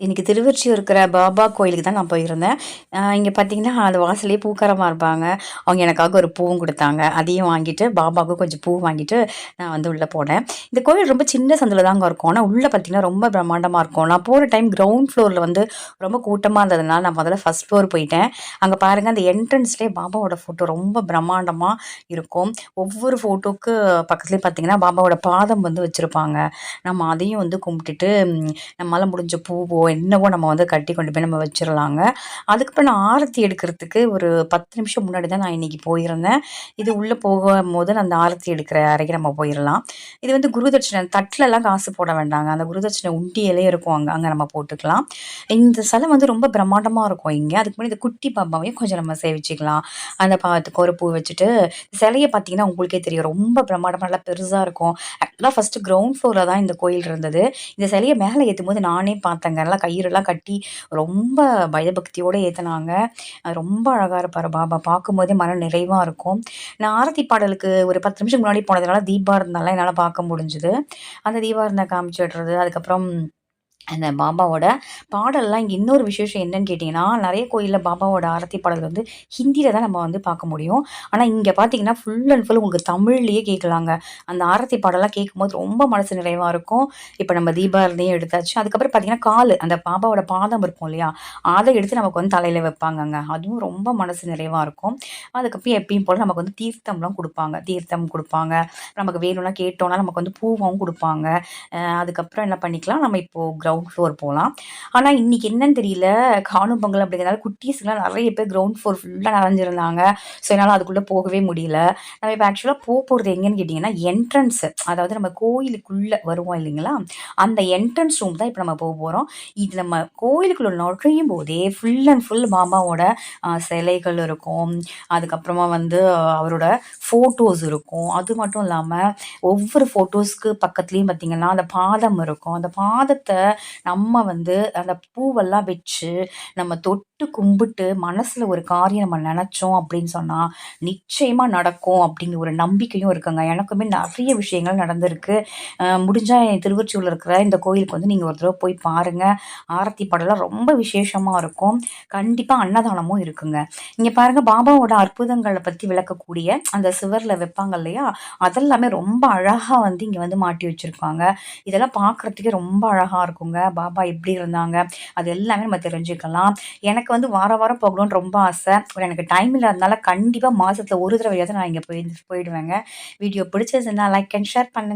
இன்னைக்கு திருவொற்றியூர் இருக்கிற பாபா கோயிலுக்கு தான் நான் போயிருந்தேன். இங்கே பார்த்தீங்கன்னா, அந்த வாசல்லயே பூக்காரம்மா இருப்பாங்க. அவங்க எனக்காக ஒரு பூவும் குடுத்தாங்க. அதையும் வாங்கிட்டு, பாபாவுக்கும் கொஞ்சம் பூ வாங்கிட்டு, நான் வந்து உள்ள போனேன். இந்த கோயில் ரொம்ப சின்ன சந்துல தாங்க இருக்கும். ஆனா, உள்ள பார்த்தீங்கன்னா, ரொம்ப பிரம்மாண்டமா இருக்கும். நான் போற டைம் கிரவுண்ட் ஃப்ளோர்ல வந்து ரொம்ப கூட்டமா இருந்ததுனால, நான் முதல்ல ஃபர்ஸ்ட் ஃப்ளோர் போயிட்டேன். அங்க பாருங்க, அந்த என்ட்ரன்ஸ்லயே பாபாவோட ஃபோட்டோ ரொம்ப பிரம்மாண்டமா இருக்கும். ஒவ்வொரு ஃபோட்டோக்கு பக்கத்துலயும் பார்த்தீங்கன்னா, பாபாவோட பாதம் வந்து வச்சிருப்பாங்க. நம்ம அதையும் வந்து கும்பிட்டுட்டு, நம்மளால முடிஞ்ச பூவோ, என்னவோ நம்ம வந்து கட்டி கொண்டு போய் நம்ம வச்சிரலாங்க. அதுக்கப்புறம் நான் ஆரத்தி எடுக்கிறதுக்கு ஒரு 10 நிமிஷம் முன்னாடி தான் நான் இன்னைக்கு போயிருந்தேன். இது உள்ள போகும்போது அந்த ஆரத்தி எடுக்கிற அறைக்கு நம்ம போயிரலாம். இது வந்து குருதட்சணை தட்லலாம் காசு போட வேண்டாங்க. அந்த குருதட்சணை உண்டியலே இருக்கும் அங்க. அங்க நம்ம போட்டுக்கலாம். இந்த ஸ்தலம் வந்து ரொம்ப பிரம்மாண்டமா இருக்கும் இங்க. அதுக்கு முன்னாடி இந்த குட்டி பாப்பாவையும் கொஞ்சம் நம்ம சேவிச்சுக்கலாம். அந்த பாத்துக்கு ஒரு பூ வச்சுட்டு, சிலைய பார்த்தீங்கன்னா உங்களுக்கே தெரியும். ரொம்ப பிரம்மாண்டமா நல்லா பெருசா இருக்கும். ஆக்சுவலா ஃபர்ஸ்ட்டு கிரவுண்ட் ஃப்ளோர்ல தான் இந்த கோயில் இருந்தது. இந்த சிலைய மேல ஏத்தும்போது நானே பார்த்தேங்க. நல்லா கயிறெல்லாம் கட்டி ரொம்ப பயபக்தியோட ஏத்துனாங்க. ரொம்ப அழகா இருப்பாரு பாபா. பார்க்கும்போதே மன நிறைவா இருக்கும். நான் ஆரத்தி பாடலுக்கு ஒரு 10 நிமிஷம் முன்னாடி போனதுனால தீபாரதனலாம் என்னால பார்க்க முடிஞ்சது. அந்த தீபாரதன காமிச்சு விடுறது, அதுக்கப்புறம் அந்த பாபாவோட பாடல்லாம் இங்க இன்னொரு விசேஷம் என்னன்னு கேட்டீங்கன்னா, நெறைய கோயில்ல பாபாவோட ஆரத்தி பாடல் வந்து ஹிந்தில தான் நம்ம வந்து பார்க்க முடியும். ஆனா, இங்க பார்த்தீங்கன்னா, ஃபுல் அண்ட் ஃபுல் உங்களுக்கு தமிழ்லயே கேட்கலாங்க. அந்த ஆரத்தி பாடல்லாம் கேட்கும்போது ரொம்ப மனசு நிறைவா இருக்கும். இப்ப நம்ம தீபாரதியும் எடுத்தாச்சு. அதுக்கப்புறம் பார்த்தீங்கன்னா, அந்த பாபாவோட பாதம் இருக்கும் இல்லையா? அத எடுத்து நமக்கு வந்து தலையில வைப்பாங்கங்க. அதுவும் ரொம்ப மனசு நிறைவா இருக்கும். அதுக்கப்புறம் எப்பயும் போல நமக்கு வந்து தீர்த்தம்லாம் குடுப்பாங்க. தீர்த்தம் குடுப்பாங்க. நமக்கு வேணும்னா கேட்டோம்னா நமக்கு வந்து பூவும் குடுப்பாங்க. அதுக்கப்புறம் என்ன பண்ணிக்கலாம், நம்ம இப்போ கிரவுண்ட் ஃப்ளோர் போலாம். ஆனா, இன்னைக்கு என்னன்னு தெரியல, காணும் பொங்கல் அப்படிங்கிறதுனால குட்டீஸ்லாம் நெறைய பேர் கிரவுண்ட் ஃப்ளோர் ஃபுல்லா நெறஞ்சிருந்தாங்க. ஸோ, என்னால அதுக்குள்ள போகவே முடியல. நம்ம இப்ப ஆக்சுவலா போறது எங்கன்னு கேட்டீங்கன்னா, என்ட்ரன்ஸ் அதாவது நம்ம கோயிலுக்குள்ள வருவோம் இல்லைங்களா? அந்த என்ட்ரன்ஸ் ரூம் தான் இப்ப நம்ம போறோம். இது நம்ம கோயிலுக்குள்ள நுழையும் போதே ஃபுல் அண்ட் ஃபுல் பாபாவோட சிலைகள் இருக்கும். அதுக்கப்புறமா வந்து அவரோட ஃபோட்டோஸ் இருக்கும். அது மட்டும் இல்லாம ஒவ்வொரு ஃபோட்டோஸ்க்கு பக்கத்துலயும் பார்த்தீங்கன்னா, அந்த பாதம் இருக்கும். அந்த பாதத்த நம்ம வந்து அந்த பூவெல்லாம் வச்சு, நம்ம தொட்டு கும்பிட்டு, மனசுல ஒரு காரியம் நம்ம நெனச்சோம் அப்படின்னு சொன்னா, நிச்சயமா நடக்கும் அப்படிங்கிற ஒரு நம்பிக்கையும் இருக்குங்க. எனக்குமே நெறைய விஷயங்கள் நடந்திருக்கு. முடிஞ்சா திருவொற்றியூர்ல இருக்கிற இந்த கோயிலுக்கு வந்து நீங்க ஒரு தடவ போய் பாருங்க. ஆரத்தி பாடல்லாம் ரொம்ப விசேஷமா இருக்கும். கண்டிப்பா அன்னதானமும் இருக்குங்க. இங்க பாருங்க பாபாவோட அற்புதங்கள பத்தி விளக்கக்கூடிய அந்த சுவர்ல வைப்பாங்க இல்லையா? அதெல்லாமே ரொம்ப அழகா வந்து இங்க வந்து மாட்டி வச்சிருப்பாங்க. இதெல்லாம் பார்க்கறதுக்கே ரொம்ப அழகா இருக்குங்க. பாபா எப்படி இருந்தாங்க? அது எல்லாமே நம்ம தெரிஞ்சுக்கலாம். எனக்கு வந்து வாரம் வாரம் போகணும்னு ரொம்ப ஆசை. எனக்கு டைம் இல்லாதனால கண்டிப்பா மாசத்துல ஒரு தடவையாவது நான் இங்க போயிடுவேங்க. வீடியோ பிடிச்சிருந்ததுன்னா லைக் அண்ட் ஷேர் பண்ணுங்க.